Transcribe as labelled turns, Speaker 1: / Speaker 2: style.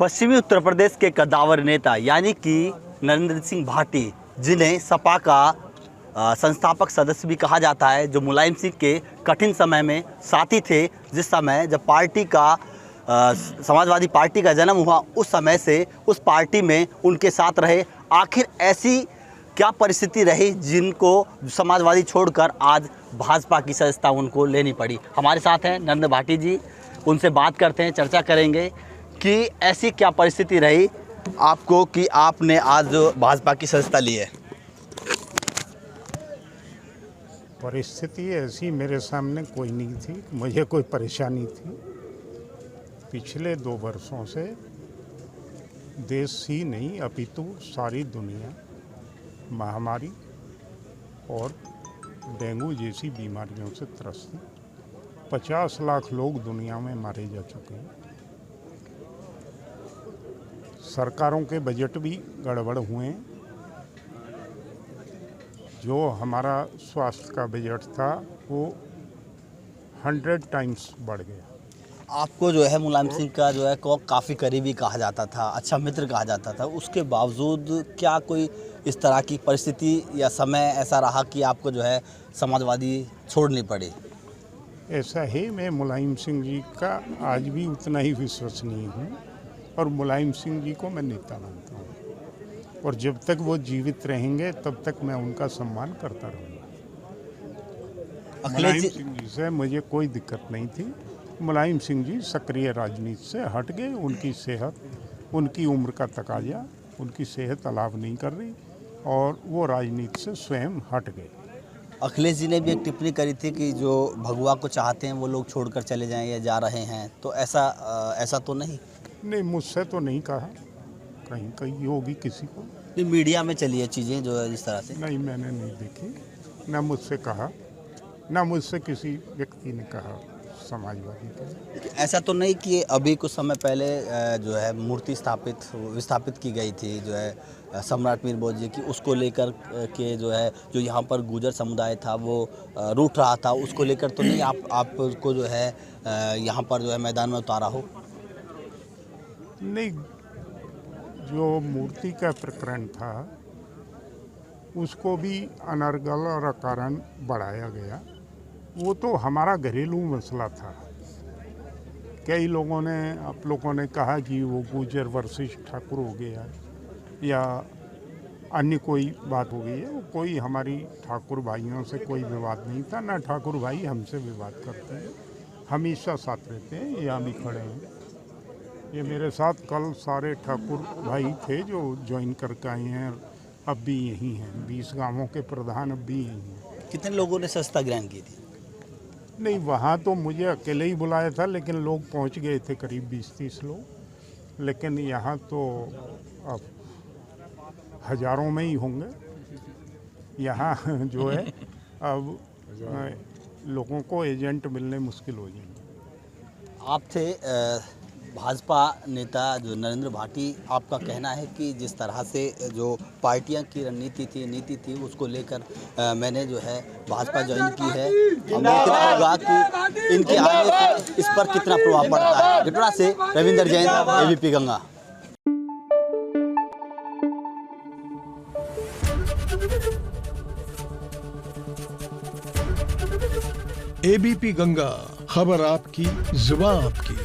Speaker 1: पश्चिमी उत्तर प्रदेश के कद्दावर नेता यानी कि नरेंद्र सिंह भाटी, जिन्हें सपा का संस्थापक सदस्य भी कहा जाता है, जो मुलायम सिंह के कठिन समय में साथी थे, जिस समय जब पार्टी का समाजवादी पार्टी का जन्म हुआ उस समय से उस पार्टी में उनके साथ रहे। आखिर ऐसी क्या परिस्थिति रही जिनको समाजवादी छोड़कर आज भाजपा की सदस्यता उनको लेनी पड़ी? हमारे साथ हैं नरेंद्र भाटी जी, उनसे बात करते हैं, चर्चा करेंगे कि ऐसी क्या परिस्थिति रही आपको कि आपने आज भाजपा की सदस्यता ली है।
Speaker 2: परिस्थिति ऐसी मेरे सामने कोई नहीं थी, मुझे कोई परेशानी थी। पिछले 2 वर्षों से देश ही नहीं अपितु सारी दुनिया महामारी और डेंगू जैसी बीमारियों से त्रस्त। 50 लाख लोग दुनिया में मारे जा चुके हैं। सरकारों के बजट भी गड़बड़ हुए हैं। जो हमारा स्वास्थ्य का बजट था वो 100 टाइम्स बढ़ गया।
Speaker 1: आपको जो है मुलायम सिंह का जो है को काफ़ी करीबी कहा जाता था, अच्छा मित्र कहा जाता था, उसके बावजूद क्या कोई इस तरह की परिस्थिति या समय ऐसा रहा कि आपको जो है समाजवादी छोड़नी पड़ी?
Speaker 2: ऐसा है, मैं मुलायम सिंह जी का आज भी उतना ही विश्वसनीय हूँ और मुलायम सिंह जी को मैं नेता मानता हूँ और जब तक वो जीवित रहेंगे तब तक मैं उनका सम्मान करता रहूँगा। मुलायम सिंह जी से मुझे कोई दिक्कत नहीं थी। मुलायम सिंह जी सक्रिय राजनीति से हट गए। उनकी सेहत, उनकी उम्र का तकाजा, उनकी सेहत अलाव नहीं कर रही और वो राजनीति से स्वयं हट गए।
Speaker 1: अखिलेश जी ने भी एक टिप्पणी करी थी कि जो भगवा को चाहते हैं वो लोग छोड़कर चले जाएं या जा रहे हैं, तो ऐसा तो नहीं?
Speaker 2: नहीं, मुझसे तो नहीं कहा, कहीं कहीं होगी किसी को।
Speaker 1: नहीं, मीडिया में चली है चीज़ें जो है इस तरह से।
Speaker 2: नहीं, मैंने नहीं देखी, ना मुझसे कहा, ना मुझसे किसी व्यक्ति ने कहा समाजवादी का।
Speaker 1: ऐसा तो नहीं कि अभी कुछ समय पहले जो है मूर्ति विस्थापित की गई थी जो है सम्राट मीर बोझ जी की, उसको लेकर के जो है जो यहाँ पर गुर्जर समुदाय था वो रूठ रहा था, उसको लेकर तो नहीं आपको जो है यहाँ पर जो है मैदान में उतारा हो?
Speaker 2: नहीं, जो मूर्ति का प्रकरण था उसको भी अनर्गल और अकारण बढ़ाया गया। वो तो हमारा घरेलू मसला था। कई लोगों ने, आप लोगों ने कहा कि वो गुर्जर वर्सेस ठाकुर हो गया या अन्य कोई बात हो गई है। वो कोई हमारी ठाकुर भाइयों से कोई विवाद नहीं था, ना ठाकुर भाई हमसे विवाद करते हैं, हमेशा साथ रहते हैं। यहाँ भी खड़े हैं, ये मेरे साथ कल सारे ठाकुर भाई थे जो ज्वाइन करके आए हैं, अब भी यहीं हैं। 20 गांवों के प्रधान अब भी यहीं हैं।
Speaker 1: कितने लोगों ने सदस्यता ग्रहण की थी?
Speaker 2: नहीं, वहाँ तो मुझे अकेले ही बुलाया था, लेकिन लोग पहुँच गए थे, करीब 20-30 लोग। लेकिन यहाँ तो अब हज़ारों में ही होंगे। यहाँ जो है अब लोगों को एजेंट मिलने मुश्किल हो जाएंगे।
Speaker 1: आप थे भाजपा नेता जो नरेंद्र भाटी, आपका कहना है कि जिस तरह से जो पार्टियां की नीति थी उसको लेकर मैंने जो है भाजपा ज्वाइन की है। अब देखना होगा कि इनके आने से इस पर कितना प्रभाव पड़ता है। गटड़ा से रविंदर जैन, एबीपी गंगा।
Speaker 3: एबीपी गंगा, खबर आपकी, जुबान आपकी।